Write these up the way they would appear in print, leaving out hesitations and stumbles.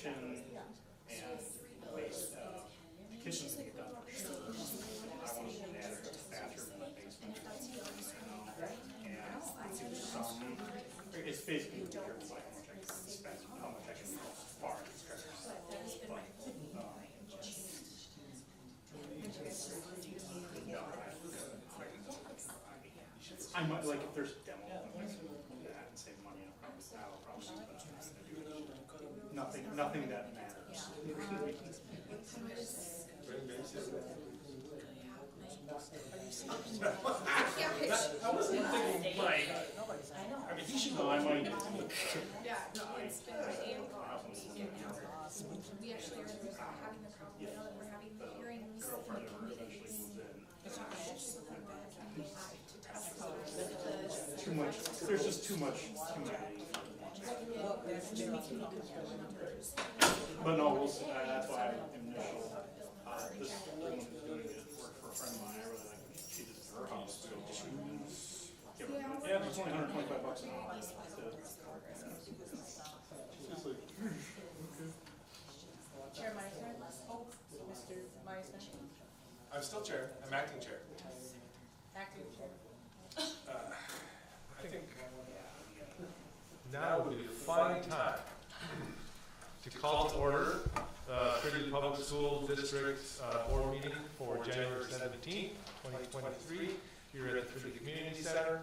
kitchen and the kitchen's gonna get done for sure. I want to add a bathroom in the basement, and it's basically here, it's like how much I can spend, how much I can borrow these treasures. I might, like, if there's a demo, I might do that and save money, I'll probably do that. Nothing that matters. I wasn't thinking, like, I mean, he should know. I might. Yeah, no, it's been my aim we actually are having the problem, you know, that we're having the hearings and the meetings. Too much, there's just too much humidity. But no, we'll see, that's why I initial, this woman who's doing it, worked for a friend of mine, I really like, she did her house, so yeah, it's only $125 an hour. Chair Meisner? Oh, Mr. Meisner? I'm still chair. I'm acting chair. Acting chair. I think now would be a fine time to call to order the Fridley Public School District Board meeting for January 17th, 2023, here at the Fridley Community Center.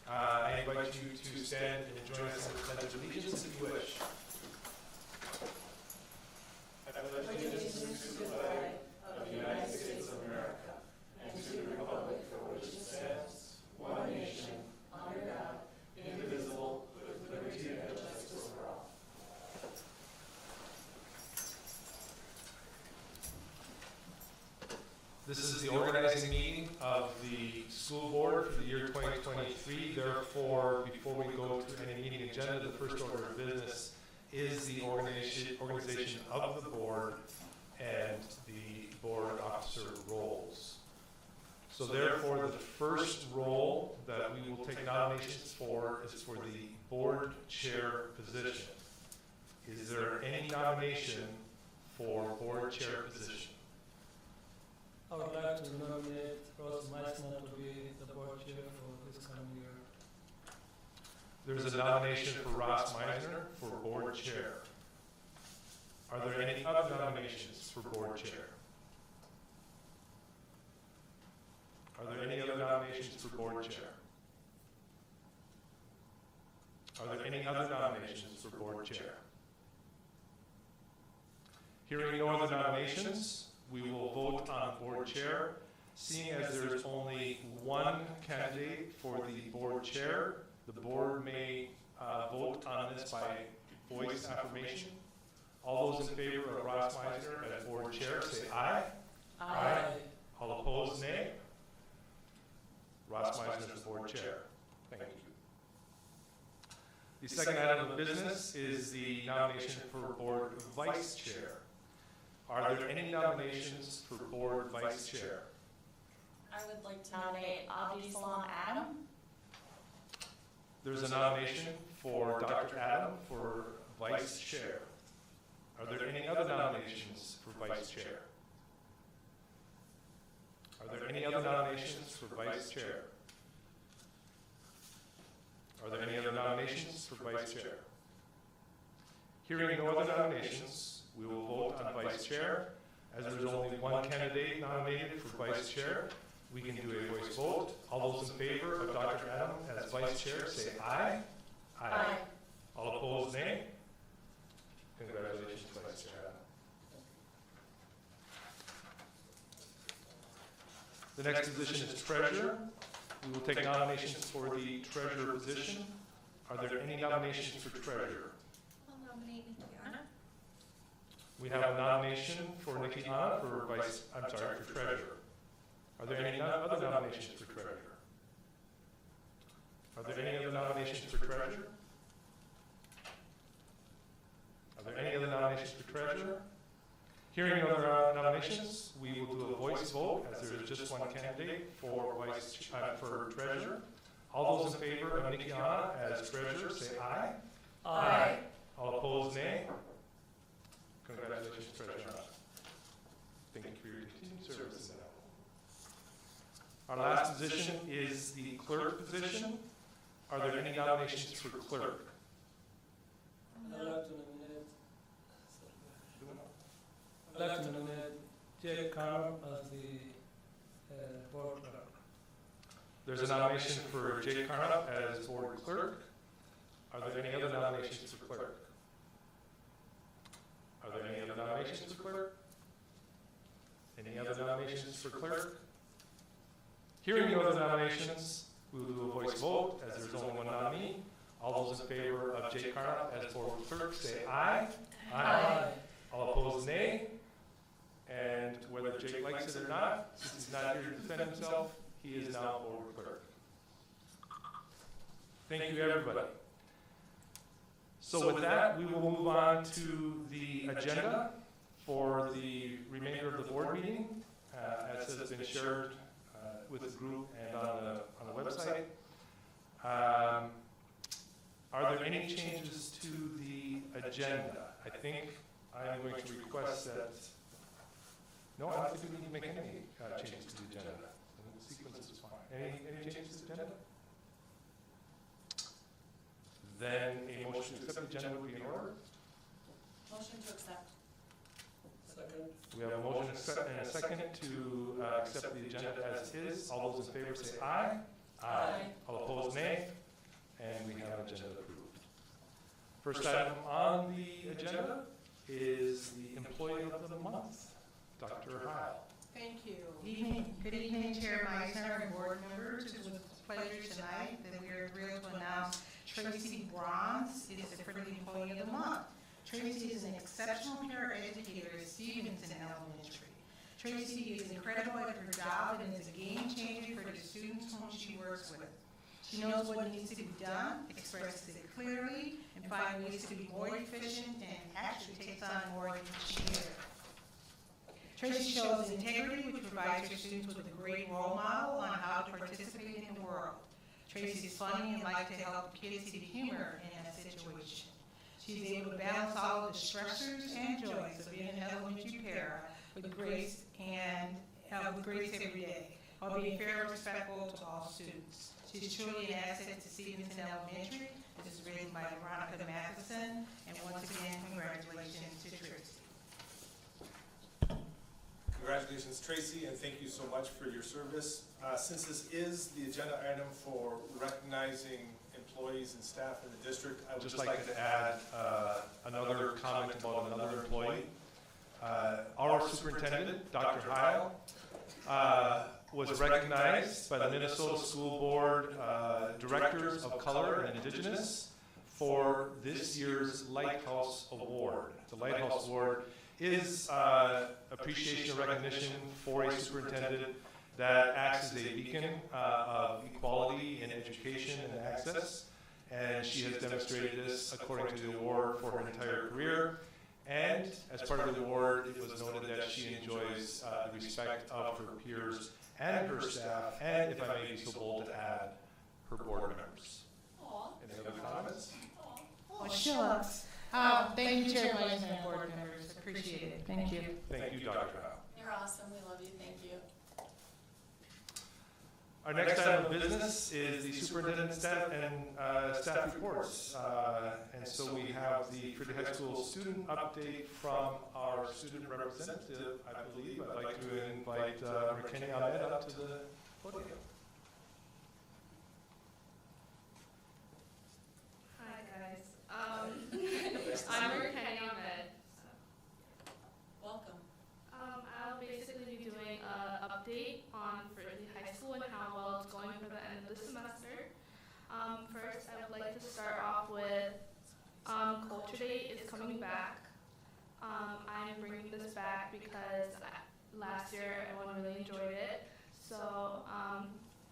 I invite you to stand and join us in the pledge of allegiance if you wish. I pledge allegiance to the flag of the United States of America and to the republic for which it stands, one nation, under God, indivisible, with liberty and justice for all. This is the organizing meeting of the school board for the year 2023. Therefore, before we go to any meeting agenda, the first order of business is the organization of the board and the board officer roles. So therefore, the first role that we will take nominations for is for the board chair position. Is there any nomination for board chair position? I would like to nominate Ross Meisner to be the board chair for this coming year. There's a nomination for Ross Meisner for board chair. Are there any other nominations for board chair? Are there any other nominations for board chair? Are there any other nominations for board chair? Hearing no other nominations, we will vote on board chair. Seeing as there is only one candidate for the board chair, the board may vote on this by voice affirmation. All those in favor of Ross Meisner as board chair, say aye. Aye. All opposed, nay. Ross Meisner is the board chair. Thank you. The second item of business is the nomination for board vice chair. Are there any nominations for board vice chair? I would like to nominate Abdi Salam Adam. There's a nomination for Dr. Adam for vice chair. Are there any other nominations for vice chair? Are there any other nominations for vice chair? Are there any other nominations for vice chair? Hearing no other nominations, we will vote on vice chair. As there is only one candidate nominated for vice chair, we can do a voice vote. All those in favor of Dr. Adam as vice chair, say aye. Aye. All opposed, nay. Congratulations, Vice Chair Adam. The next position is treasurer. We will take nominations for the treasurer position. Are there any nominations for treasurer? I'll nominate Nikki. We have a nomination for Nikki Anna for for treasurer. Are there any other nominations for treasurer? Are there any other nominations for treasurer? Are there any other nominations for treasurer? Hearing no other nominations, we will do a voice vote as there is just one candidate for treasurer. All those in favor of Nikki Anna as treasurer, say aye. Aye. All opposed, nay. Congratulations, Treasurer. Thank you for your continued service. Our last position is the clerk position. Are there any nominations for clerk? I'd like to nominate Jake Carter as the board clerk. There's a nomination for Jake Carnup as board clerk. Are there any other nominations for clerk? Are there any other nominations for clerk? Any other nominations for clerk? Hearing no other nominations, we will do a voice vote as there's only one nominee. All those in favor of Jake Carnup as board clerk say aye. Aye. All opposed, nay. And whether Jake likes it or not, since he's not here to defend himself, he is now board clerk. Thank you, everybody. So with that, we will move on to the agenda for the remainder of the board meeting, as has been shared with the group and on the website. Are there any changes to the agenda? I think I'm going to request that. No, I don't think we need to make any changes to the agenda. The sequence is fine. Any changes to the agenda? Then a motion to accept the agenda would be in order. Motion to accept. Second. We have a motion and a second to accept the agenda as is. All those in favor say aye. Aye. All opposed, nay. And we have agenda approved. First item on the agenda is the Employee of the Month, Dr. Heil. Thank you. Good evening, Chair Meisner and board members. It is with pleasure tonight that we are thrilled to announce Tracy Bronze is the Fridley Employee of the Month. Tracy is an exceptional paraeducator at Stevenson Elementary. Tracy is incredible at her job and is a game changer for the students whom she works with. She knows what needs to be done, expresses it clearly, and finds ways to be more efficient and actually takes on more each year. Tracy shows integrity, which provides her students with a great role model on how to participate in the world. Tracy is funny and likes to help kids see the humor in a situation. She's able to balance all of the stressors and joys of being an elementary para with grace every day, while being fair and respectful to all students. She's truly an asset to Stevenson Elementary. This is written by Veronica Matheson, and once again, congratulations to Tracy. Congratulations, Tracy, and thank you so much for your service. Since this is the agenda item for recognizing employees and staff in the district, I would just like to add another comment about another employee. Our superintendent, Dr. Heil, was recognized by the Minnesota School Board Directors of Color and Indigenous for this year's Lighthouse Award. The Lighthouse Award is appreciation and recognition for a superintendent that acts as a beacon of equality in education and access, and she has demonstrated this according to the award for her entire career. And as part of the award, it was noted that she enjoys the respect of her peers and her staff, and if I may be so bold to add, her board members. Aww. Any other comments? Oh, shucks. Thank you, Chair Meisner and board members. Appreciate it. Thank you. Thank you, Dr. Heil. You're awesome. We love you. Thank you. Our next item of business is the superintendent staff and staff reports. And so we have the Fridley High School student update from our student representative, I believe. I'd like to invite McKinney Ahmed up to the podium. Hi guys. I'm Kenny Ahmed. Welcome. I'll basically be doing an update on Fridley High School and how well it's going for the end of the semester. First, I would like to start off with Culture Day is coming back. I'm bringing this back because last year everyone really enjoyed it. So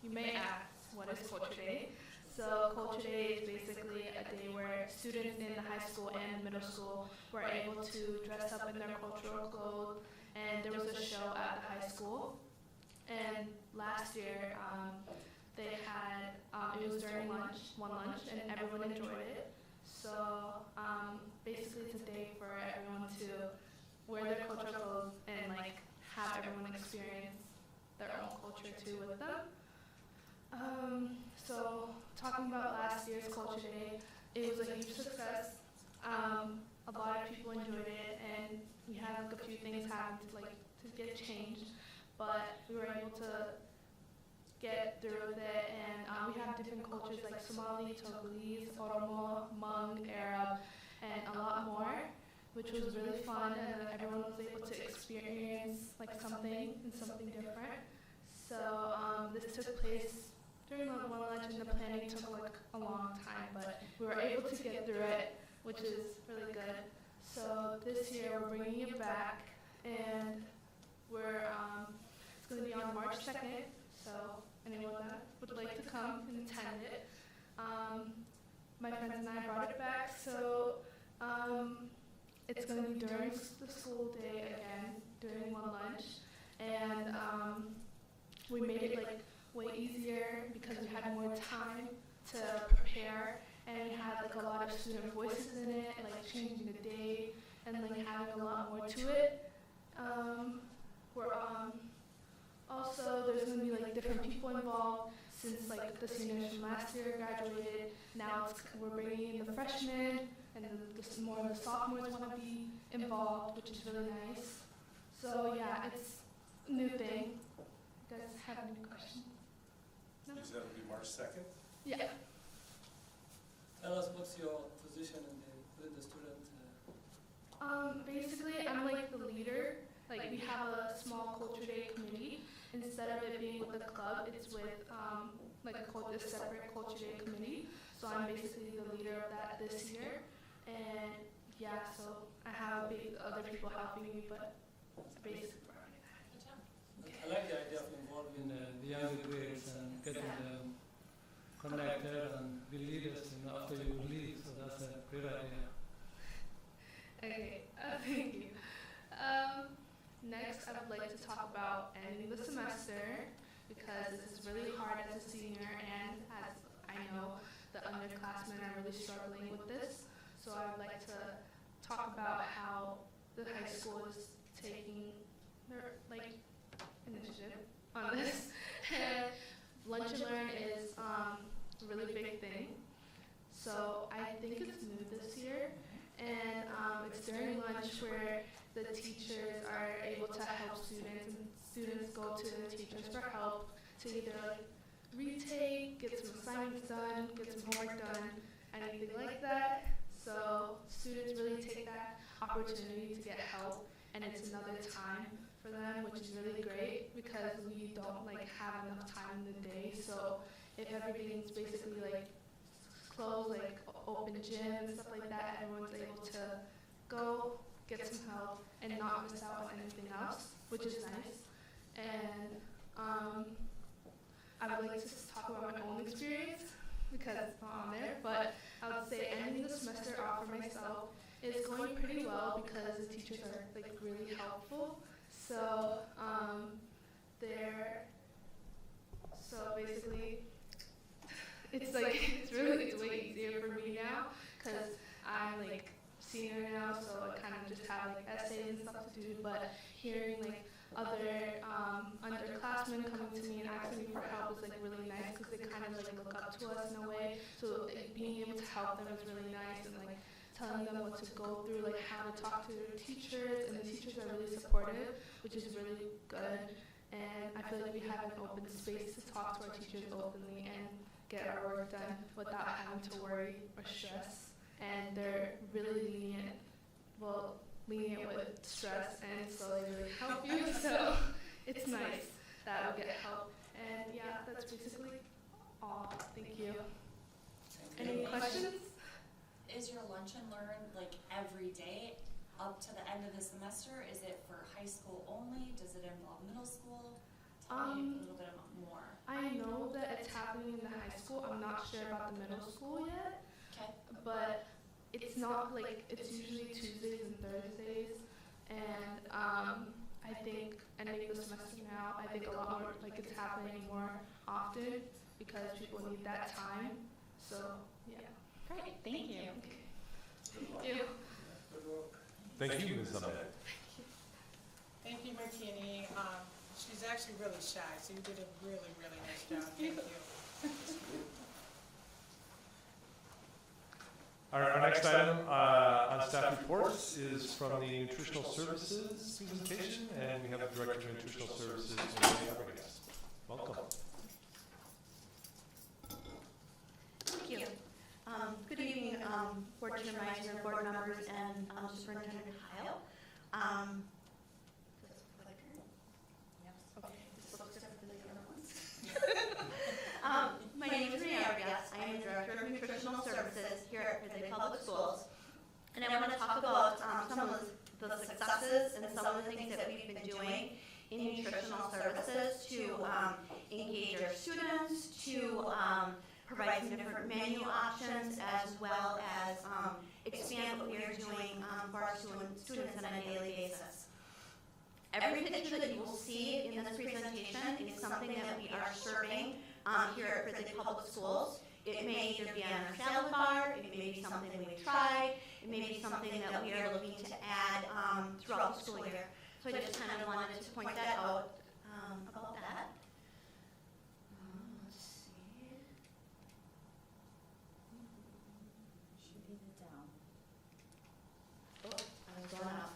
you may ask, what is Culture Day? So Culture Day is basically a day where students in the high school and middle school were able to dress up in their cultural clothes, and there was a show at the high school. And last year they had, it was during lunch, and everyone enjoyed it. So basically it's a day for everyone to wear their cultural clothes and like have everyone experience their own culture too with them. So talking about last year's Culture Day, it was a huge success. A lot of people enjoyed it, and we had like a few things happen to get changed, but we were able to get through with it. And we have different cultures like Somali, Togolese, Oromo, Hmong, Arab, and a lot more, which was really fun, and everyone was able to experience like something and something different. So this took place during one lunch, and the planning took like a long time, but we were able to get through it, which is really good. So this year we're bringing it back, and we're it's going to be on March 2nd. So anyone that would like to come and attend it, my friends and I brought it back. So it's going to be during the school day again, during one lunch, and we made it like way easier because we had more time to prepare, and we had like a lot of student voices in it, and like changing the day, and like having a lot more to it. We're also there's gonna be like different people involved since like the seniors from last year graduated. Now we're bringing in the freshmen, and more of the sophomores want to be involved, which is really nice. So yeah, it's a new thing. You guys have any questions? No? You said it'll be March 2nd? Yeah. Tell us what's your position with the student. Basically, I'm like the leader. Like we have a small Culture Day committee. Instead of it being with the club, it's with like a separate Culture Day committee. So I'm basically the leader of that this year. And yeah, so I have other people helping me, but basically. I like the idea of involving the younger grades and getting them connected and be leaders after you leave. So that's a great idea. Okay, thank you. Next, I would like to talk about ending the semester, because this is really hard as a senior, and as I know the underclassmen are really struggling with this. So I would like to talk about how the high school is taking their initiative on this. And lunch and learn is a really big thing. So I think it's new this year, and it's during lunch where the teachers are able to help students, and students go to the teachers for help to either retake, get some assignments done, get some homework done, anything like that. So students really take that opportunity to get help, and it's another time for them, which is really great because we don't have enough time in the day. So if everything's basically closed, open gym and stuff like that, everyone's able to go get some help and not miss out on anything else, which is nice. And I would like to talk about my own experience because it's not on there, but I would say ending the semester off for myself is going pretty well because the teachers are really helpful. So basically it's it's way easier for me now because I'm senior now, so I kind of just have essays and stuff to do. But hearing other underclassmen coming to me and asking me for help is really nice because they kind of look up to us in a way. So being able to help them is really nice, and telling them what to go through, how to talk to their teachers, and the teachers are really supportive, which is really good. And I feel like we have an open space to talk to our teachers openly and get our work done without having to worry or stress. And they're really lenient with stress, and so they really help you. So it's nice that we get help. And yeah, that's basically all. Thank you. Any questions? Is your lunch and learn every day up to the end of the semester? Is it for high school only? Does it involve middle school? Tell me a little bit more. I know that it's happening in the high school. I'm not sure about the middle school yet. Okay. But it's not it's usually Tuesdays and Thursdays, and I think ending the semester now, I think a lot more it's happening more often because people need that time. So yeah. Great, thank you. Thank you, Ms. Ahmed. Thank you, McKinney. She's actually really shy, so you did a really, really nice job. Thank you. Our next item on staff reports is from the Nutritional Services presentation, and we have the Director of Nutritional Services, Amy Fabregas. Welcome. Thank you. Good evening, Board Chairman, board members, and Superintendent Kyle. Does this look like her? Okay, this looks different than the other ones. My name is Amy Fabregas. I am the Director of Nutritional Services here at Fridley Public Schools. And I want to talk about some of the successes and some of the things that we've been doing in nutritional services to engage our students, to provide some different menu options, as well as expand what we are doing for our students on a daily basis. Every picture that you will see in this presentation is something that we are serving here at Fridley Public Schools. It may either be on our salad bar, it may be something we tried, it may be something that we are looking to add throughout the school year. So I just kind of wanted to point that out about that. Let's see. Shooting it down. Oh, I was going up.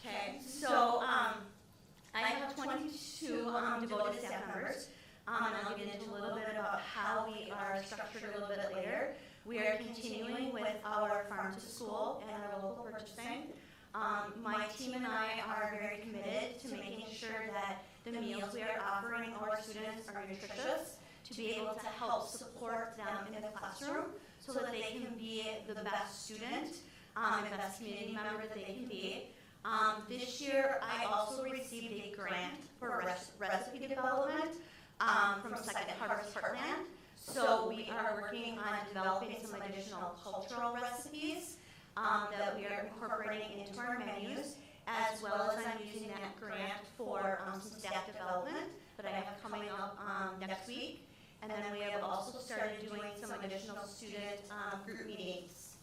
Okay, so I have 22 devoted staff members, and I'll get into a little bit about how we are structured a little bit later. We are continuing with our farm to school and our local purchasing. My team and I are very committed to making sure that the meals we are offering our students are nutritious, to be able to help support them in the classroom so that they can be the best student and best community member that they can be. This year, I also received a grant for recipe development from Second Harvest Heartland. So we are working on developing some additional cultural recipes that we are incorporating into our menus, as well as I'm using that grant for some staff development that I have coming up next week. And then we have also started doing some additional student group meetings.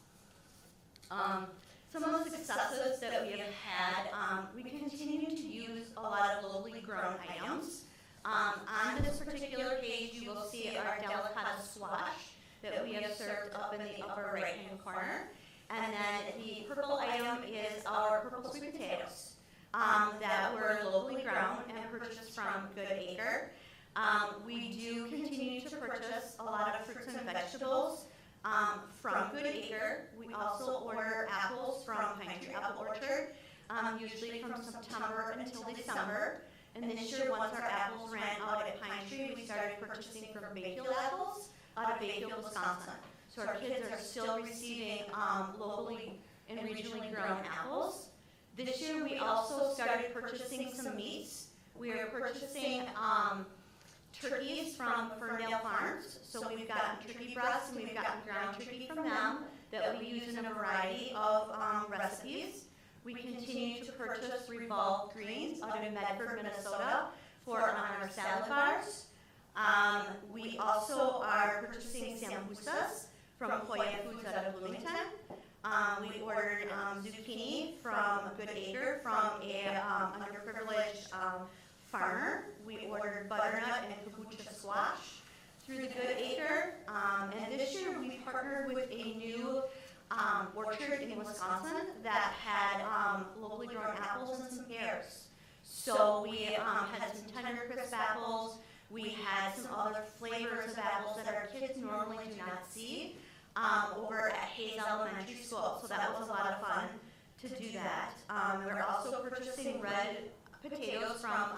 Some of the successes that we have had, we continue to use a lot of locally grown items. On this particular page, you will see our delicata squash that we have served up in the upper right-hand corner. And then the purple item is our purple sweet potatoes that were locally grown and purchased from Good Acre. We do continue to purchase a lot of fruits and vegetables from Good Acre. We also order apples from Pine Tree Apple Orchard, usually from September until December. And this year, once our apples ran out at Pine Tree, we started purchasing from Bayfield apples out of Bayfield, Wisconsin. So our kids are still receiving locally and regionally grown apples. This year, we also started purchasing some meats. We are purchasing turkeys from Ferndale Farms. So we've gotten turkey breasts and we've gotten ground turkey from them that we use in a variety of recipes. We continue to purchase revolved greens out of Medford, Minnesota for on our salad bars. We also are purchasing samosas from Hoya Foods out of Bloomington. We ordered zucchini from Good Acre from a underprivileged farmer. We ordered butternut and kabocha squash through the Good Acre. And this year we partnered with a new orchard in Wisconsin that had locally grown apples and some pears. So we had some tender crisp apples. We had some other flavors of apples that our kids normally do not see over at Hayes Elementary School. So that was a lot of fun to do that. We're also purchasing red potatoes from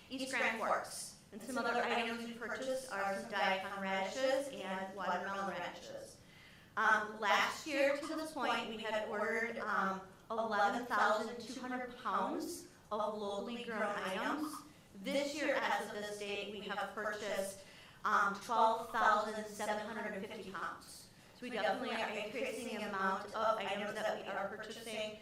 East Grand Forks. And some other items we purchased are some daikon radishes and watermelon radishes. Last year to this point, we had ordered 11,200 pounds of locally grown items. This year, as of this date, we have purchased 12,750 pounds. So we definitely are increasing the amount of items that we are purchasing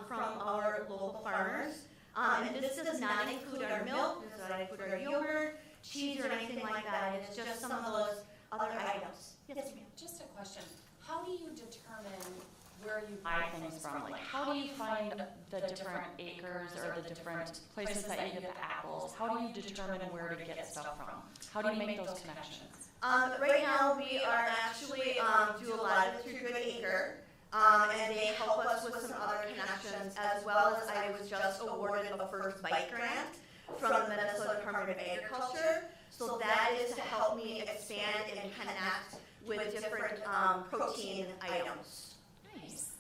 from our local farmers. And this does not include our milk, this does not include our yogurt, cheese, or anything like that. It's just some of those other items. Yes, ma'am. Just a question, how do you determine where you buy things from? Like, how do you find the different acres or the different places that you get the apples? How do you determine where to get stuff from? How do you make those connections? Right now, we are actually do a lot of it through Good Acre, and they help us with some other connections, as well as I was just awarded a first bike grant from the Minnesota Department of Agriculture. So that is to help me expand and connect with different protein items. Nice.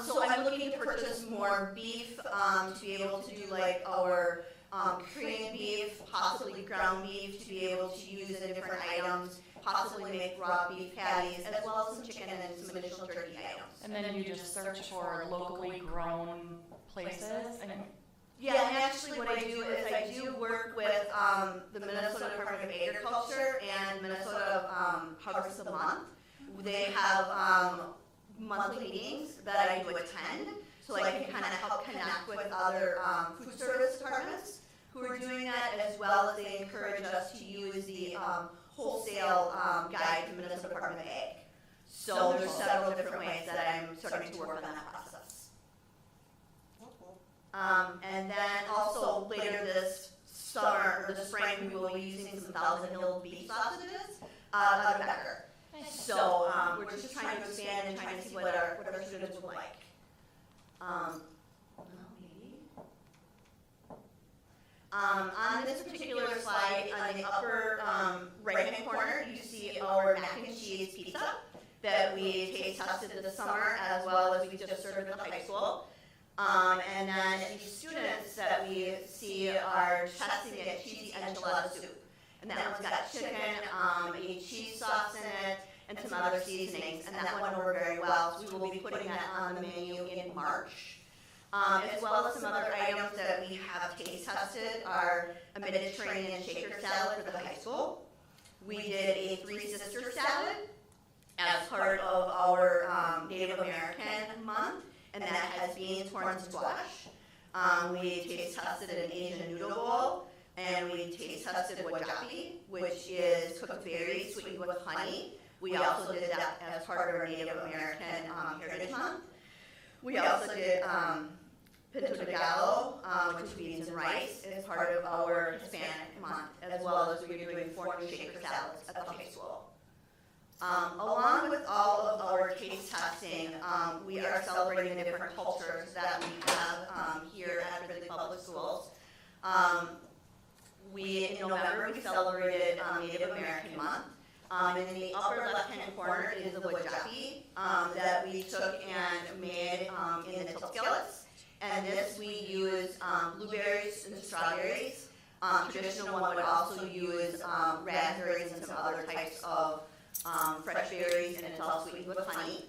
So I'm looking to purchase more beef to be able to do like our Korean beef, possibly ground beef to be able to use in different items, possibly make raw beef patties, as well as some chicken and some additional turkey items. And then you just search for locally grown places and Yeah, and actually what I do is I do work with the Minnesota Department of Agriculture and Minnesota Harvest of the Month. They have monthly meetings that I do attend, so I can kind of help connect with other food service departments who are doing that, as well as they encourage us to use the wholesale guide from Minnesota Department of Ag. So there's several different ways that I'm starting to work on that process. And then also later this summer, or this spring, we will be using some Thousand Hill beef sausages out of Becker. So we're just trying to expand and trying to see what our students would like. On this particular slide, on the upper right-hand corner, you see our mac and cheese pizza that we taste tested this summer, as well as we just served at the high school. And then the students that we see are testing it cheesy enchilada soup. And that one's got chicken, a cheese sauce in it, and some other seasonings. And that went over very well, so we will be putting that on the menu in March. As well as some other items that we have taste tested are a Mediterranean shaker salad for the high school. We did a Three Sisters salad as part of our Native American month, and that has beans, corn, and squash. We taste tested an Asian noodle bowl, and we taste tested wajapi, which is cooked berries sweetened with honey. We also did that as part of our Native American Heritage Month. We also did pinto de gallo, which is beans and rice, as part of our Hispanic month, as well as we were doing 4 new shaker salads at the high school. Along with all of our taste testing, we are celebrating the different cultures that we have here at Fridley Public Schools. In November, we celebrated Native American Month. In the upper left-hand corner is the wajapi that we took and made in the tilt skillets. And this we use blueberries and strawberries. Traditional one would also use raspberries and some other types of fresh berries, and it's all sweetened with honey.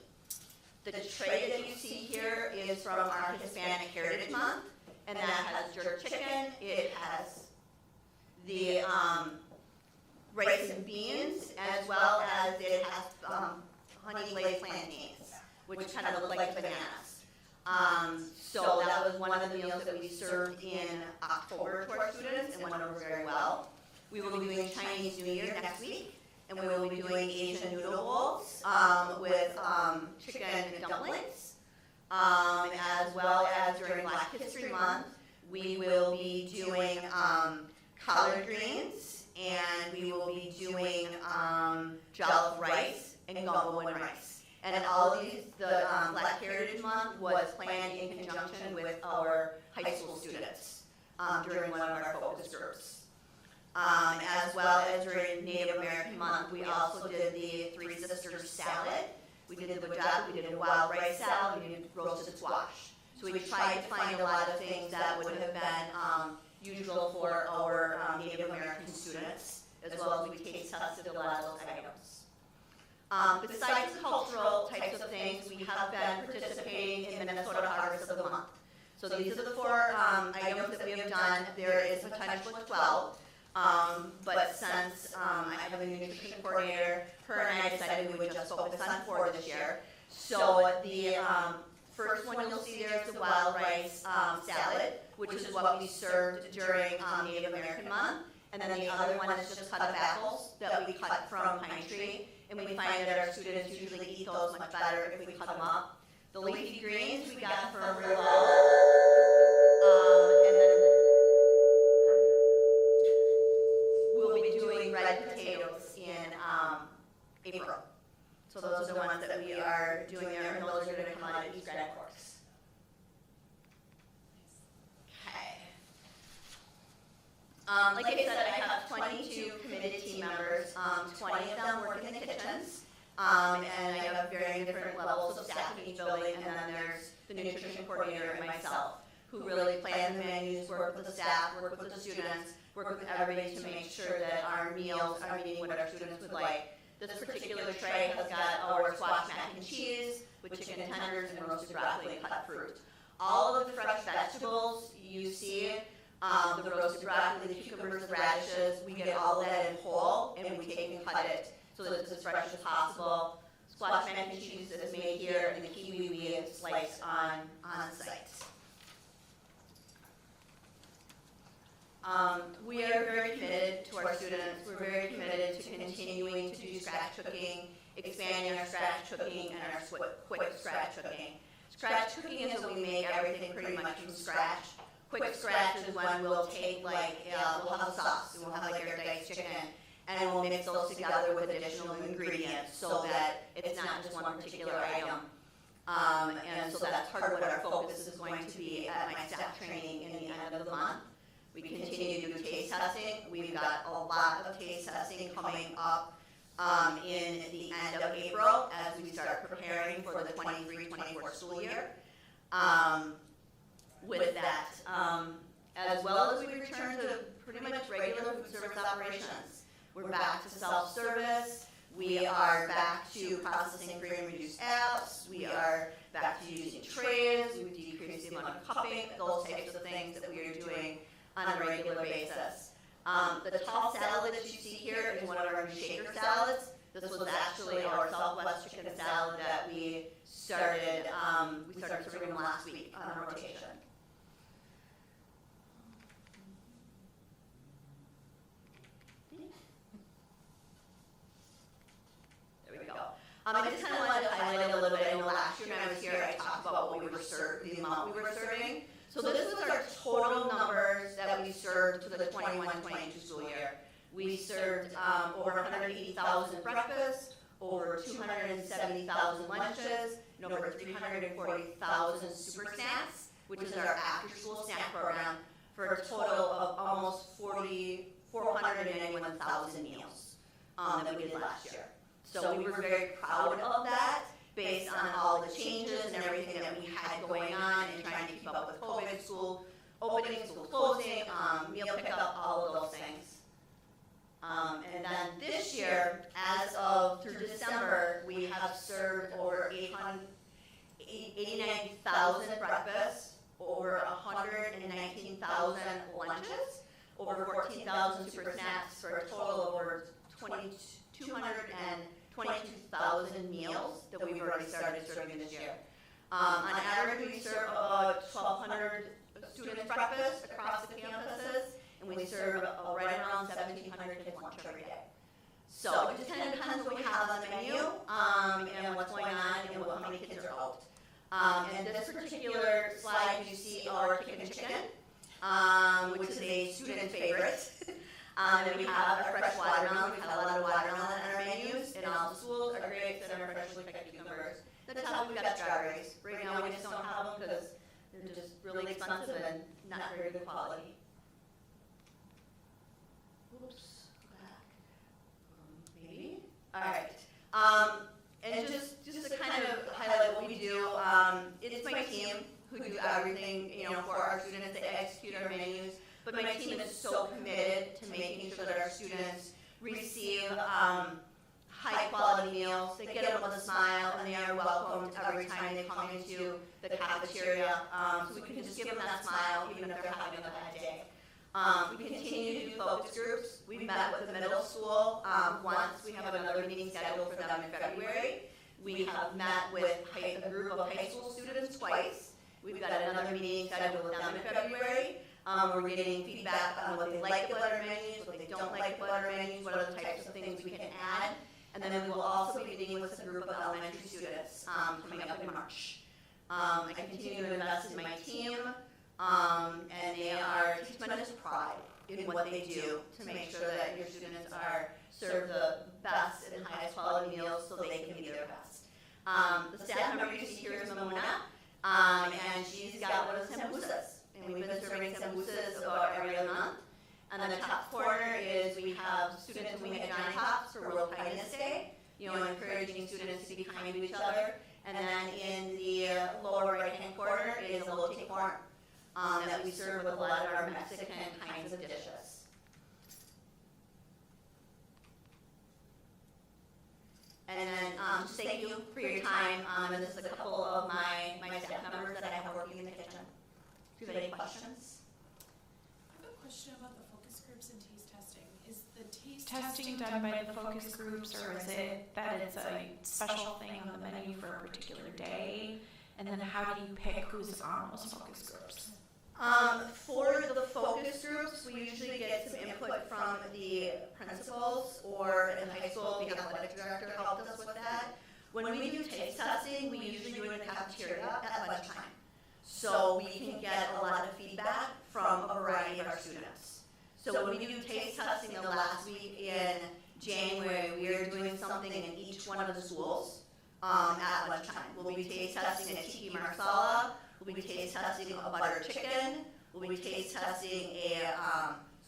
The tray that you see here is from our Hispanic Heritage Month, and that has jerk chicken. It has the rice and beans, as well as it has honey glazed plantains, which kind of look like bananas. So that was one of the meals that we served in October to our students and went over very well. We will be doing Chinese New Year next week, and we will be doing Asian noodle bowls with chicken and dumplings, as well as during Black History Month, we will be doing collard greens, and we will be doing jollof rice and gumbo and rice. And all of these, the Black Heritage Month was planned in conjunction with our high school students during one of our focus groups. As well as during Native American Month, we also did the Three Sisters salad. We did the wajapi, we did a wild rice salad, we did roasted squash. So we tried to find a lot of things that would have been usual for our Native American students, as well as we taste tested a lot of those items. Besides the cultural types of things, we have been participating in Minnesota Harvest of the Month. So these are the 4 items that we have done. There is potential of 12, but since I have a new nutrition coordinator, her and I decided we would just focus on 4 this year. So the first one you'll see there is the wild rice salad, which is what we served during Native American Month. and then the other one is just cut of apples that we cut from Pine Tree, and we find that our students usually eat those much better if we cut them up. The leafy greens we got from Fridley, and then we'll be doing red potatoes in April. So those are the ones that we are doing there, and those are going to come out of East Grand Forks. Okay. Like I said, I have 22 committed team members. 20 of them work in the kitchens, and I have varying different levels of staff in each building, and then there's the nutrition coordinator and myself, who really plan the menus, work with the staff, work with the students, work with everybody to make sure that our meals are meeting what our students would like. This particular tray has got our squash mac and cheese with chicken tenders and roasted broccoli and cut fruit. All of the fresh vegetables you see, the roasted broccoli, the cucumbers, the radishes, we get all that in whole and we take and cut it so that it's as fresh as possible. Squash mac and cheese is made here, and the kiwi we slice on site. We are very committed to our students. We're very committed to continuing to do scratch cooking, expanding our scratch cooking and our quick scratch cooking. Scratch cooking is when we make everything pretty much from scratch. Quick scratch is when we'll take we'll have a sauce, and we'll have our diced chicken, and we'll mix those together with additional ingredients so that it's not just one particular item. And so that's part of what our focus is going to be at my staff training in the end of the month. We continue to do taste testing. We've got a lot of taste testing coming up in the end of April as we start preparing for the 23-24 school year. With that, as well as we return to pretty much regular food service operations. We're back to self-service. We are back to processing free and reduced apps. We are back to using trays. We've decreased the amount of cupping, those types of things that we are doing on a regular basis. The tall salad that you see here is one of our new shaker salads. This was actually our Southwest chicken salad that we started serving last week on a rotation. There we go. I just kind of wanted to highlight a little bit. I know last year when I was here, I talked about what we were serving, the amount we were serving. So this was our total numbers that we served for the 21-22 school year. We served over 180,000 breakfasts, over 270,000 lunches, and over 340,000 super snacks, which is our after-school snack program, for a total of almost 491,000 meals that we did last year. So we were very proud of that, based on all the changes and everything that we had going on and trying to keep up with COVID, school opening, school closing, meal pickup, all of those things. And then this year, as of through December, we have served over 89,000 breakfasts, over 119,000 lunches, over 14,000 super snacks, for a total of over 222,000 meals that we've already started serving this year. On average, we serve about 1,200 students breakfast across the campuses, and we serve right around 1,700 kids lunch every day. So it just kind of depends what we have on the menu and what's going on and how many kids are out. And this particular slide, you see our chicken, which is a student favorite. And we have our fresh watermelon. We've had a lot of watermelon on our menus, and all the schools are grapes and our freshly picked cucumbers. The top, we've got strawberries. Right now, we just don't have them because they're just really expensive and not very good quality. Oops, back. Maybe. All right. And just to kind of highlight what we do, it's my team who do everything, for our students. They execute our menus. But my team is so committed to making sure that our students receive high quality meals. They get them with a smile, and they are welcomed every time they come into the cafeteria. So we can just give them that smile even if they're having a bad day. We continue to do focus groups. We've met with the middle school once. We have another meeting scheduled for them in February. We have met with a group of high school students twice. We've got another meeting scheduled with them in February. We're getting feedback on what they like about our menus, what they don't like about our menus, what other types of things we can add. And then we will also be meeting with a group of elementary students coming up in March. I continue to invest in my team, and they are take tremendous pride in what they do to make sure that your students are served the best and highest quality meals so they can be their best. The staff member you see here is Mamuna, and she's got one of the samosas. And we've been serving samosas about every other month. On the top corner is we have students who make Johnny Pops for World Kindness Day, encouraging students to be kind to each other. And then in the lower right-hand corner is elote corn that we serve with a lot of our Mexican kinds of dishes. And then just thank you for your time. And this is a couple of my staff members that I have working in the kitchen. Do you have any questions? I have a question about the focus groups and taste testing. Is the taste Testing done by the focus groups, or is it that it's a special thing on the menu for a particular day? And then how do you pick who's on those focus groups? For the focus groups, we usually get some input from the principals, or in high school, the athletic director helped us with that. When we do taste testing, we usually do it in the cafeteria at lunchtime. So we can get a lot of feedback from a variety of our students. So when we do taste testing the last week in January, we are doing something in each one of the schools at lunchtime. We'll be taste testing a tiki marsala, we'll be taste testing a butter chicken, we'll be taste testing a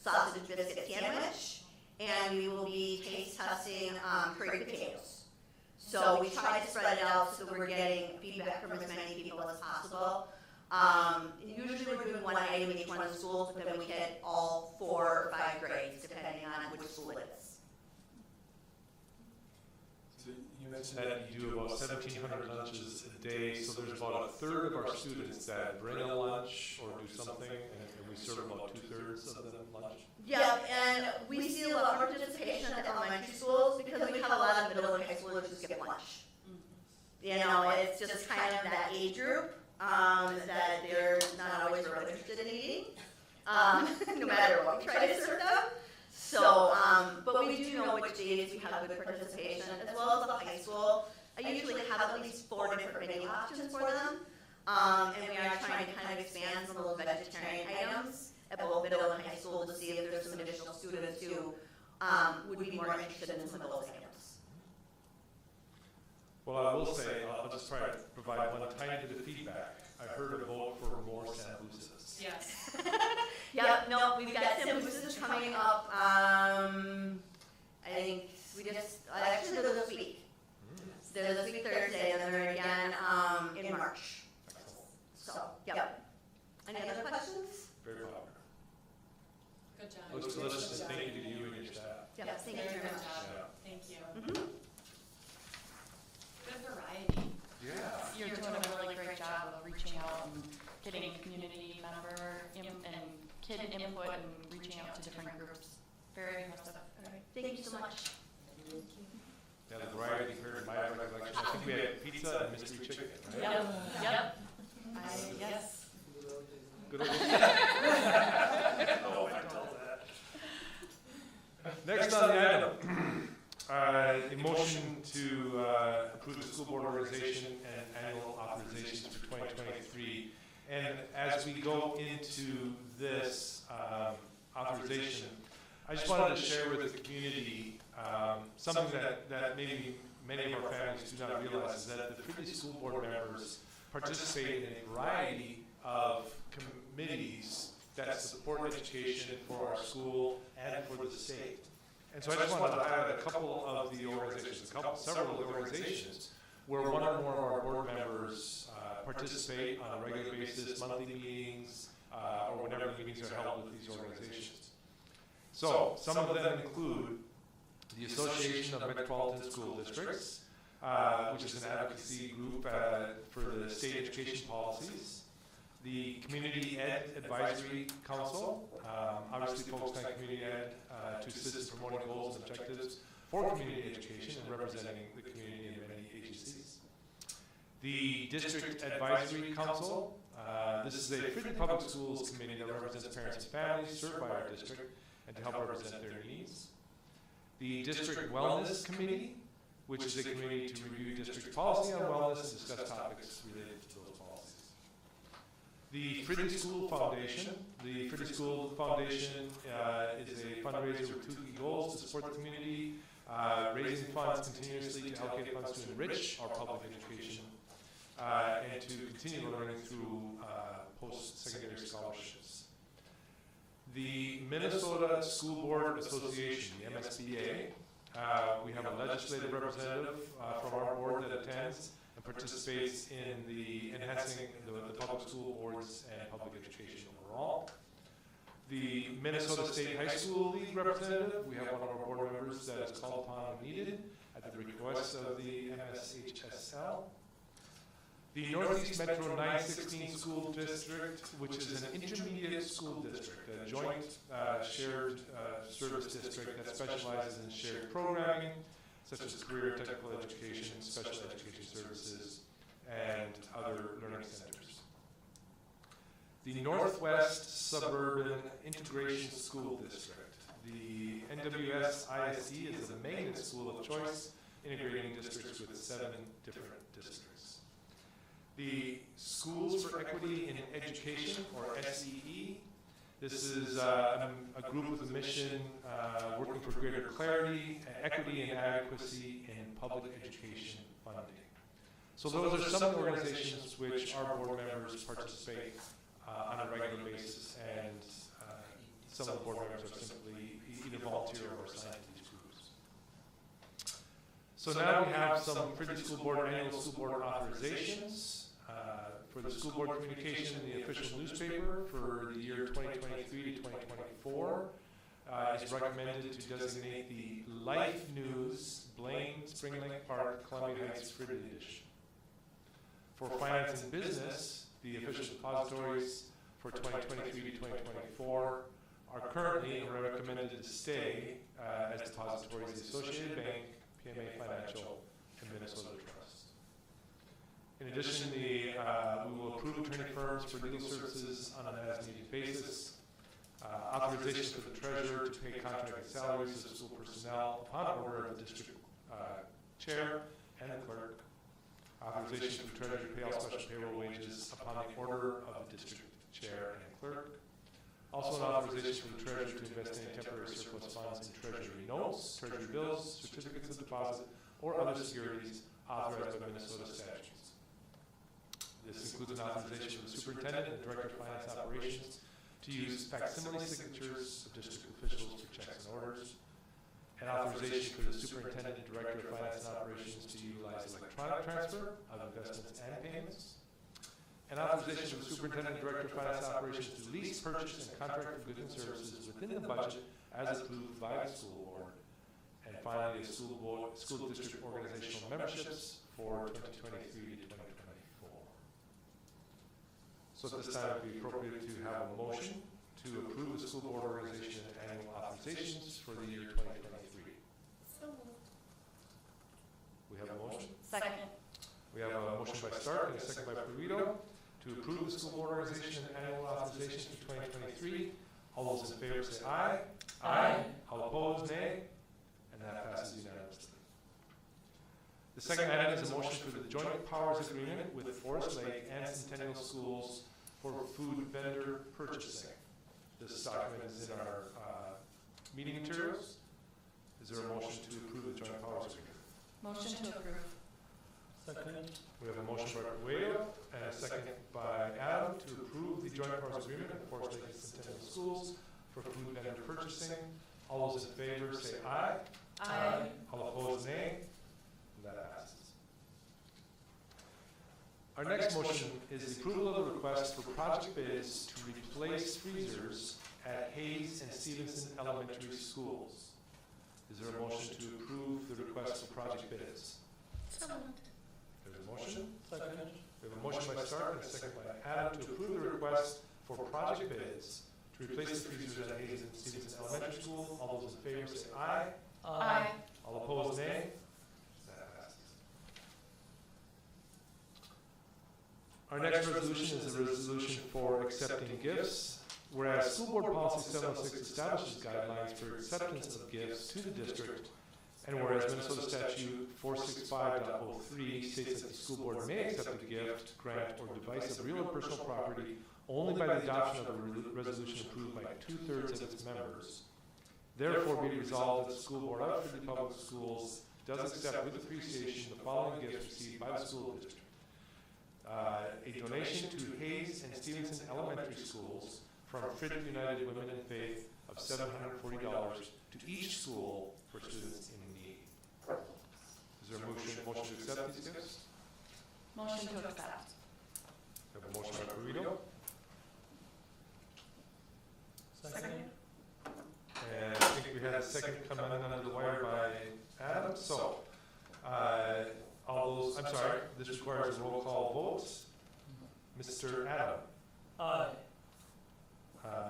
sausage biscuit sandwich, and we will be taste testing curry potatoes. So we try to spread it out so that we're getting feedback from as many people as possible. Usually we're doing one item in each one of the schools, but then we hit all 4 or 5 grades, depending on which school it is. So you mentioned That you do about 1,700 lunches a day, so there's about a third of our students that bring a lunch or do something, and we serve about 2/3 of them lunch. Yep, and we see a lot more participation at elementary schools because we have a lot of middle and high schoolers who skip lunch. It's just kind of that age group that they're not always really interested in eating, no matter what we try to serve them. So, but we do know which days we have good participation, as well as the high school. I usually have at least 4 different menu options for them, and we are trying to kind of expand some of those vegetarian items at both middle and high school to see if there's some additional students who would be more interested in some of those items. Well, I will say, I'll just try to provide one tiny bit of feedback. I heard a vote for more samosas. Yes. Yep, no, we've got samosas coming up. I think we just, actually they're this week. They're this week Thursday, and then they're again in March. So, yep. Any other questions? Very popular. Good job. Let's just say thank you to you and your staff. Yep, Yes, thank you very much. Yeah. Thank you. Mhm. Good variety. Yeah. You're doing a really great job of reaching out and getting community member and kid input and reaching out to different groups. Very impressive. Thank you so much. Yeah, the variety here in my recollection, I think we had pizza and mystery chicken, right? Yep. Yes. Good old. Oh, I told that. Next on the item, a motion to approve the school board organization and annual authorizations for 2023. And as we go into this authorization, I just wanted to share with the community something that maybe many of our families do not realize, is that the Fridley school board members participate in a variety of committees that support education for our school and for the state. And so I just wanted to highlight a couple of the organizations, several of the organizations where one or more of our board members participate on a regular basis, monthly meetings, or whenever meetings are held with these organizations. So some of them include the Association of Metropolitan School Districts, which is an advocacy group for the state education policies. The Community Ed Advisory Council, obviously focused on community ed to assist in promoting goals and objectives for community education and representing the community in many agencies. The District Advisory Council, This is a Fridley Public Schools committee that represents parents and families served by our district and to help represent their needs. The District Wellness Committee, which is a committee to review district policy on wellness and discuss topics related to those policies. The Fridley School Foundation. The Fridley School Foundation is a fundraiser with 2 key goals: to support the community, raising funds continuously to allocate funds to enrich our public education, and to continue learning through post-secondary scholarships. The Minnesota School Board Association, the MSBA, we have a legislative representative from our board that attends and participates in the enhancing the public school boards and public education overall. The Minnesota State High School League representative, we have one of our board members that is called upon when needed at the request of the MSHSL. The Northeast Metro 916 School District, which is an intermediate school district, a joint shared service district that specializes in shared programming, such as career and technical education, special education services, and other learning centers. The Northwest Suburban Integration School District. The NWS ISD is a magnet school of choice, integrating districts with 7 different districts. The Schools for Equity in Education, or SEE. This is a group with a mission working for greater clarity, equity, and adequacy in public education funding. So those are some of the organizations which our board members participate on a regular basis, and some of the board members are simply either volunteer or assigned to these groups. So now we have some Fridley School Board annual school board authorizations. For the school board communication in the official newspaper for the year 2023 to 2024, is recommended to designate the Life News Blaine Spring Lake Park Columbia Heights Fridley edition. For finance and business, the official depositories for 2023 to 2024 are currently recommended to stay as depositories the Associated Bank, PMA Financial, and Minnesota Trust. In addition, we will approve attorney firms for legal services on an as-needed basis, authorization for the treasurer to pay contracted salaries of school personnel upon order of the district chair and the clerk, authorization for the treasurer to pay all special payroll wages upon the order of the district chair and clerk, also an authorization for the treasurer to invest any temporary surplus funds in treasury notes, treasury bills, certificates of deposit, or other securities authorized by Minnesota statutes. This includes an authorization for the superintendent and director of finance operations to use facsimile signatures of district officials for checks and orders, an authorization for the superintendent and director of finance and operations to utilize electronic transfer of investments and payments, an authorization for the superintendent and director of finance and operations to lease, purchase, and contract for goods and services within the budget as approved by the school board, and finally, school district organizational memberships for 2023 to 2024. So at this time, it would be appropriate to have a motion to approve the school board organization annual authorizations for the year 2023. So moved. We have a motion. Second. We have a motion by Stark and a second by Perito to approve the school board organization annual authorizations for 2023. All those in favor say aye. Aye. All opposed, nay. And that passes unanimously. The second item is a motion for the joint powers agreement with Forest Lake and Centennial Schools for food vendor purchasing. This document is in our meeting materials. Is there a motion to approve the joint powers agreement? Motion to approve. Second. We have a motion by Cueto and a second by Adam to approve the joint powers agreement with Forest Lake and Centennial Schools for food vendor purchasing. All those in favor say aye. Aye. All opposed, nay. And that passes. Our next motion is the approval of the request for project bids to replace freezers at Hayes and Stevenson Elementary Schools. Is there a motion to approve the request for project bids? So moved. There's a motion. Second. We have a motion by Stark and a second by Adam to approve the request for project bids to replace the freezers at Hayes and Stevenson Elementary School. All those in favor say aye. Aye. All opposed, nay. That passes. Our next resolution is a resolution for accepting gifts. Whereas School Board Policy 706 establishes guidelines for acceptance of gifts to the district, and whereas Minnesota Statute 465.03 states that the school board may accept a gift, grant, or device of real or personal property only by the adoption of a resolution approved by 2/3 of its members. Therefore, be it resolved that the school board of Fridley Public Schools does accept with appreciation the following gifts received by the school district. A donation to Hayes and Stevenson Elementary Schools from Fridley United Women in Faith of $740 to each school for students in need. Is there a motion to accept these gifts? Motion to accept. We have a motion by Burrito. Second. And I think we had a second come in under the wire by Adam. So, all those, I'm sorry, this requires a roll call vote. Mr. Adam. Aye.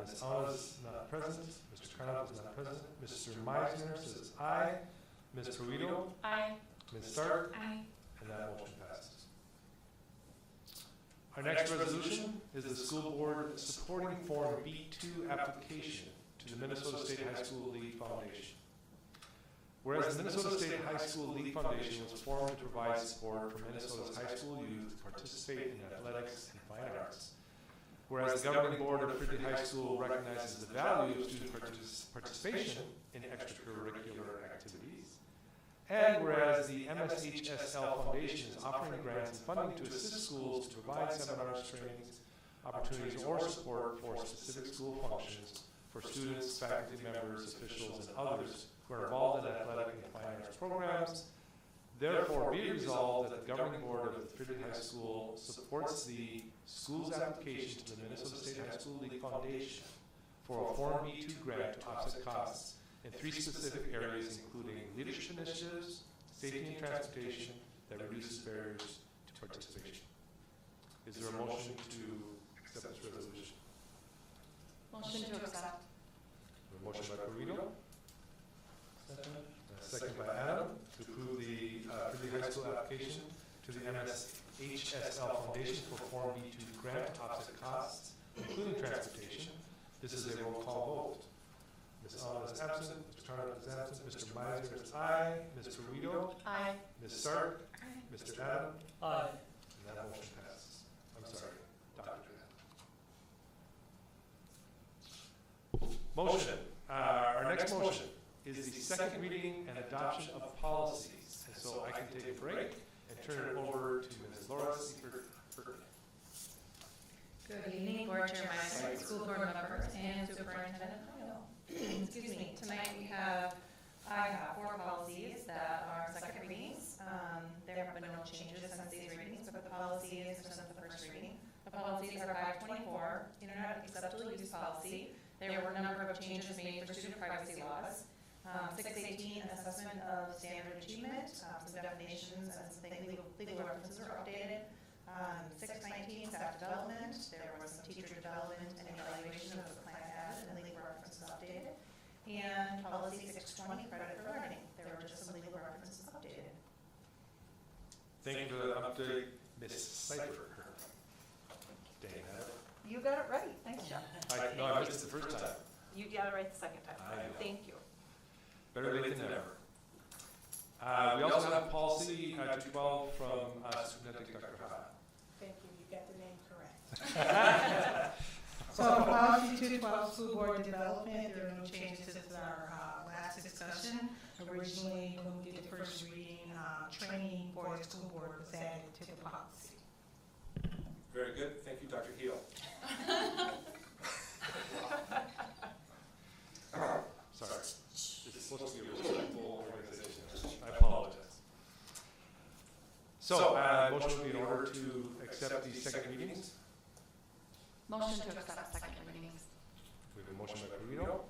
Ms. Anna is not present. Mr. Carnap is not present. Mr. Meisner says aye. Ms. Peruito. Aye. Ms. Stark. Aye. And that motion passes. Our next resolution is the school board supporting Form B2 application to the Minnesota State High School League Foundation. Whereas the Minnesota State High School League Foundation was formed to provide support for Minnesota's high school youth to participate in athletics and fine arts. Whereas the governing board of Fridley High School recognizes the value of student participation in extracurricular activities. And whereas the MSHSL Foundation is offering grants and funding to assist schools to provide seminars, trainings, opportunities, or support for specific school functions for students, faculty members, officials, and others who are involved in athletic and fine arts programs. Therefore, be it resolved that the governing board of the Fridley High School supports the school's application to the Minnesota State High School League Foundation for a Form B2 grant to offset costs in 3 specific areas, including leadership initiatives, safety and transportation that reduces barriers to participation. Is there a motion to accept this resolution? Motion to accept. A motion by Burrito, Second. and a second by Adam to approve the Fridley High School application to the MSHSL Foundation for Form B2 grant to offset costs, including transportation. This is a roll call vote. Ms. Allen is absent, Mr. Carnap is absent, Mr. Meisner is aye, Ms. Burrito, Aye. Ms. Stark, Mr. Adam, Aye. and that motion passes. I'm sorry, Dr. Adam. Motion. Our next motion is the second reading and adoption of policies. And so I can take a break and turn it over to Ms. Laura Seifert. Good evening, Board Chair Meisner, school board members, and Superintendent Hoyle. Excuse me, tonight I have 4 policies that are second readings. There have been no changes since these readings, but the policies are since the first reading. The policies are 524, Internet Acceptable Use Policy. There were a number of changes made for student privacy laws. 618, assessment of standard achievement, some definitions and some legal references are updated. 619, staff development, there was some teacher development and evaluation of the plan added and legal references updated. And policy 620, credit for learning, there were just some legal references updated. Thank you for that update, Ms. Seifert. Dang that. You got it right, thanks, John. No, I missed it the first time. You got it right the second time. I know. Thank you. Better late than never. We also have policy 212 from Superintendent Dr. Ha. Thank you, you got the name correct. So policy 212, school board development, there are no changes since our last discussion. Originally, when we did the first reading, training for the school board was added to the policy. Very good. Thank you, Dr. Heel. Sorry. It's supposed to be a respectful organization. I apologize. So, motion would be in order to accept these second readings. Motion to accept second readings. We have a motion by Burrito,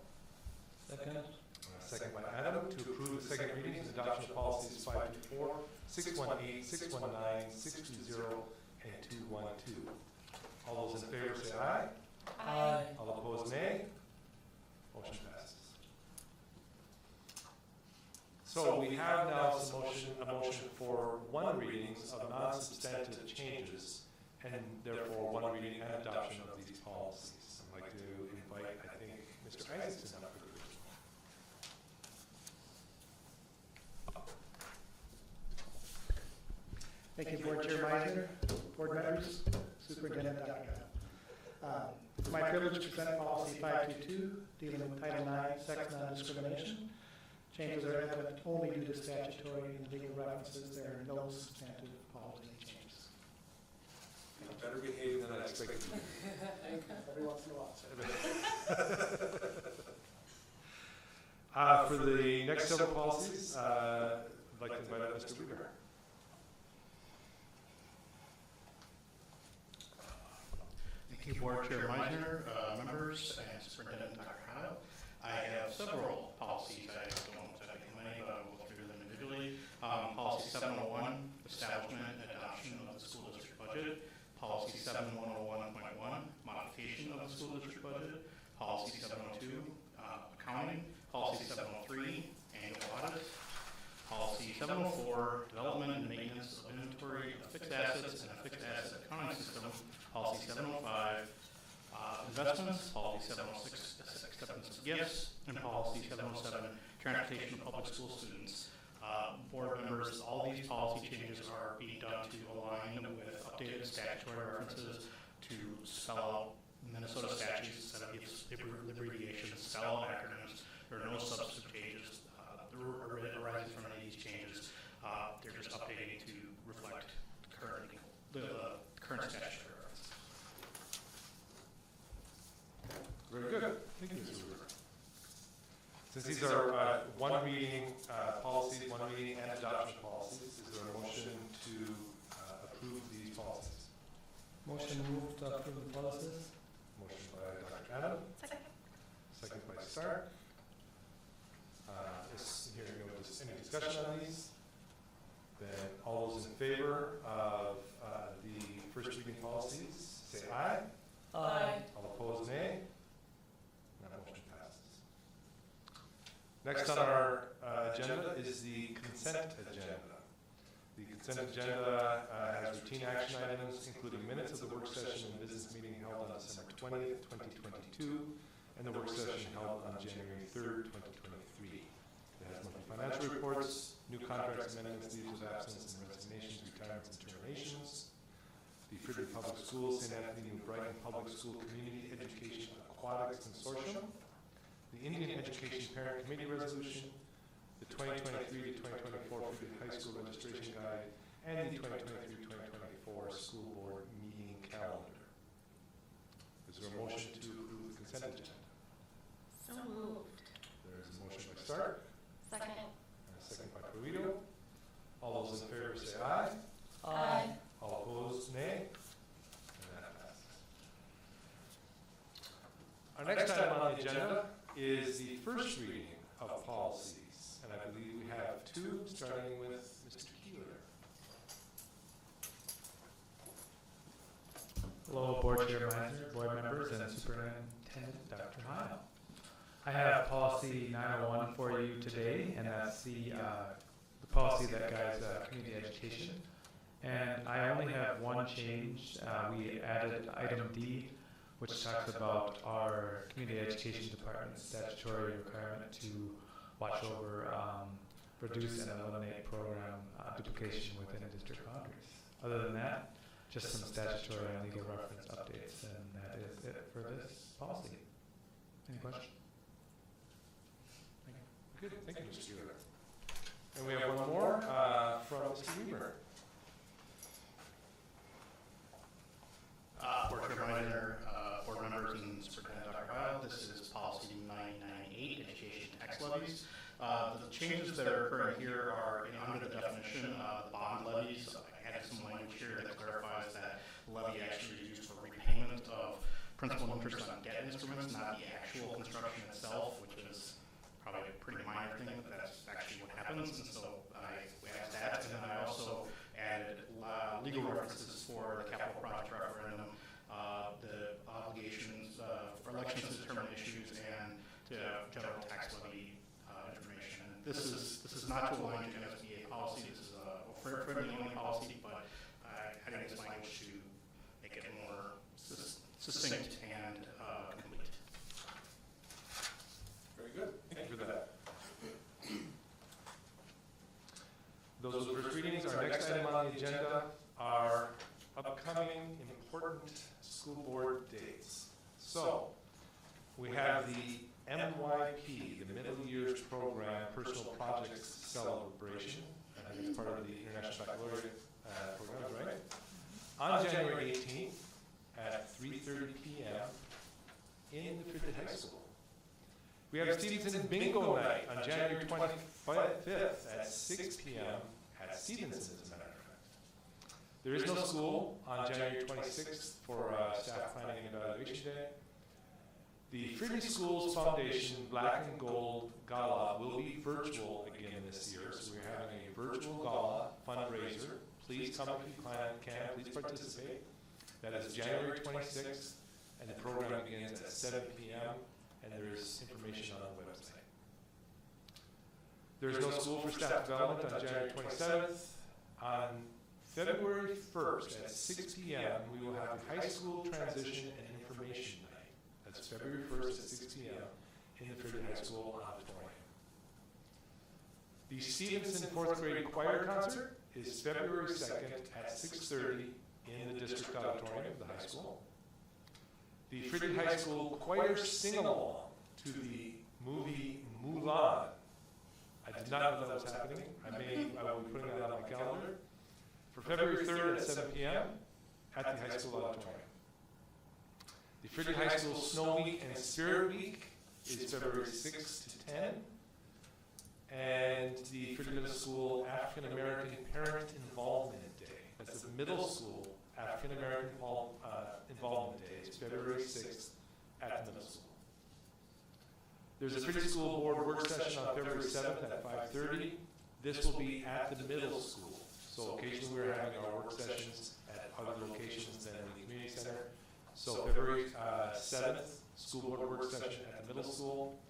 Second. a second by Adam to approve the second readings and adoption of policies 524, 618, 619, 620, and 212. All those in favor say aye. Aye. All opposed, nay. Motion passes. So we have now a motion for 1 readings of non-substantive changes and therefore one reading and adoption of these policies. I'd like to invite, I think, Mr. Isaacson up for the first one. Thank you, Board Chair Meisner, board members, Superintendent Dr. It's my privilege to present policy 522, dealing with Title IX, sex non-discrimination. Changes are evident only due to statutory and legal references. There are no substantive policy changes. Better behave than I expected. Every once in a while. For the next several policies, I'd like to invite up Mr. Weaver. Thank you, Board Chair Meisner, members, and Superintendent Dr. Hile. I have several policies. I don't have many, but I will go through them individually. Policy 701, establishment and adoption of the school district budget. Policy 7101.1, modification of the school district budget. Policy 702, accounting. Policy 703, annual audit. Policy 704, development and maintenance of inventory of fixed assets and a fixed asset accounting system. Policy 705, investments. Policy 706, acceptance of gifts. And policy 707, transportation of public school students. Board members, all these policy changes are being done to align with updated statutory references to spell out Minnesota statutes instead of use abbreviations, spell out acronyms. There are no substantive changes arising from any of these changes. They're just updating to reflect the current statutory reference. Very good. Thank you, Mr. Weaver. Since these are one reading policies, one reading and adoption policies, is there a motion to approve these policies? Motion moved to approve the policies. Motion by Dr. Adam. Second. Second by Stark. Hearing no any discussion on these, then all those in favor of the first reading policies, say aye. Aye. All opposed, nay. That motion passes. Next on our agenda is the consent agenda. The consent agenda has routine action items, including minutes of the work session and business meeting held on December 20th, 2022, and the work session held on January 3rd, 2023. It has monthly financial reports, new contracts, amendments, leaves of absence, and resignations, retirements, and terminations. The Fridley Public Schools, St. Anthony New Brighton Public School Community Education Aquatics Consortium, the Indian Education Parent Committee Resolution, the 2023 to 2024 Fridley High School Registration Guide, and the 2023-2024 School Board Meeting Calendar. Is there a motion to approve the consent agenda? So moved. There is a motion by Stark. Second. And a second by Polito. All those in favor say aye. Aye. All opposed, nay. And that passes. Our next item on the agenda is the first reading of policies. And I believe we have two, starting with Mr. Keeler. Hello, Board Chair Meisner, board members, and Superintendent Dr. Hile. I have policy 901 for you today, and that's the policy that guides community education. And I only have one change. We added item D, which talks about our community education department's statutory requirement to watch over, reduce and eliminate program duplication within district boundaries. Other than that, just some statutory and legal reference updates, and that is it for this policy. Any questions? Good, thank you, Mr. Keeler. And we have one more from Mr. Weaver. Board Chair Meisner, board members, and Superintendent Dr. Hile, this is policy 998, education tax levies. The changes that are occurring here are under the definition of bond levies. I added some language here that clarifies that levy actually is used for repayment of principal and interest on debt instruments, not the actual construction itself, which is probably a pretty minor thing, but that's actually what happens. And so I added that, and then I also added legal references for the capital project referendum, the obligations for elections to determine issues, and to general tax levy information. This is not to align to NSBA policy. This is a friendly only policy, but adding this language to succinct and complete. Very good. Thank you for that. Those were first readings. Our next item on the agenda are upcoming important school board dates. So, we have the MYP, the Middle Years Program Personal Projects Celebration. I think it's part of the International Baccalaureate program, right? On January 18th at 3:30 p.m. in the Fridley High School. We have Stevenson Bingo Night on January 25th at 6 p.m. at Stevenson, as a matter of fact. There is no school on January 26th for staff planning and evaluation day. The Fridley Schools Foundation Black and Gold Gala will be virtual again this year, so we're having a virtual gala fundraiser. Please come if you can, please participate. That is January 26th, and the program begins at 7 p.m., and there is information on the website. There is no school for staff development on January 27th. On February 1st at 6 p.m., we will have a high school transition and information night. That's February 1st at 6 p.m. in the Fridley High School auditorium. The Stevenson 4th grade choir concert is February 2nd at 6:30 in the district auditorium of the high school. The Fridley High School choir sing-along to the movie Mulan. I did not know that was happening. I will be putting that on my calendar. For February 3rd at 7 p.m. at the high school auditorium. The Fridley High School Snow Week and Spirit Week is February 6th to 10. And the Fridley Middle School African American Parent Involvement Day. That's the middle school African American Involvement Day. It's February 6th at the middle school. There's a Fridley School Board work session on February 7th at 5:30. This will be at the middle school. So occasionally we're having our work sessions at other locations than the community center. So February 7th, school board work session at the middle school.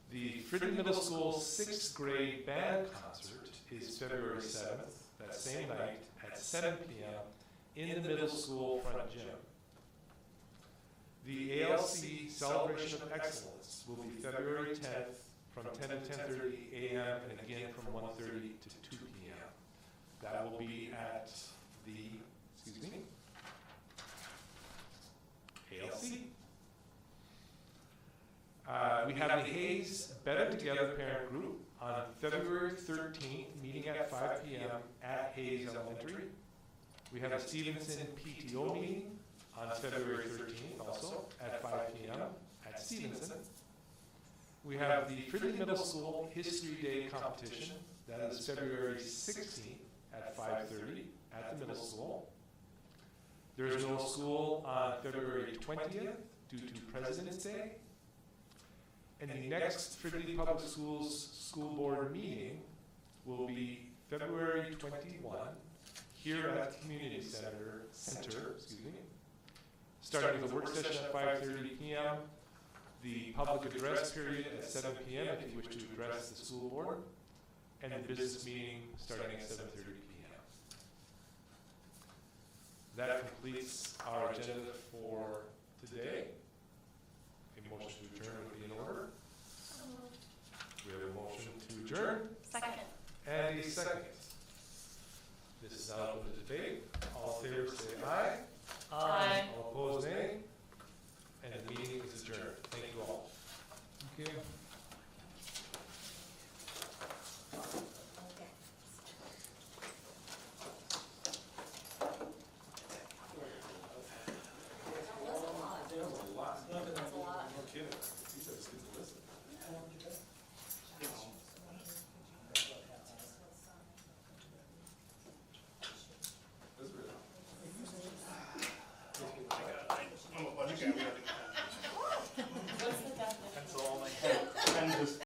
The Fridley Middle School 6th grade band concert is February 7th, that same night at 7 p.m. in the middle school front gym. The ALC Celebration of Excellence will be February 10th from 10 to 10:30 a.m. and again from 1:30 to 2 p.m. That will be at the, ALC. We have the Hayes Better Together parent group on February 13th, meeting at 5 p.m. at Hayes Elementary. We have a Stevenson PTO meeting on February 13th, also at 5 p.m. at Stevenson. We have the Fridley Middle School History Day competition. That is February 16th at 5:30 at the middle school. There is no school on February 20th due to President's Day. And the next Fridley Public Schools School Board meeting will be February 21 here at the Community Center, starting with a work session at 5:30 p.m., the public address period at 7 p.m. if you wish to address the school board, and the business meeting starting at 7:30 p.m. That completes our agenda for today. A motion to adjourn would be in order. We have a motion to adjourn. Second. And a second. This is now open to debate.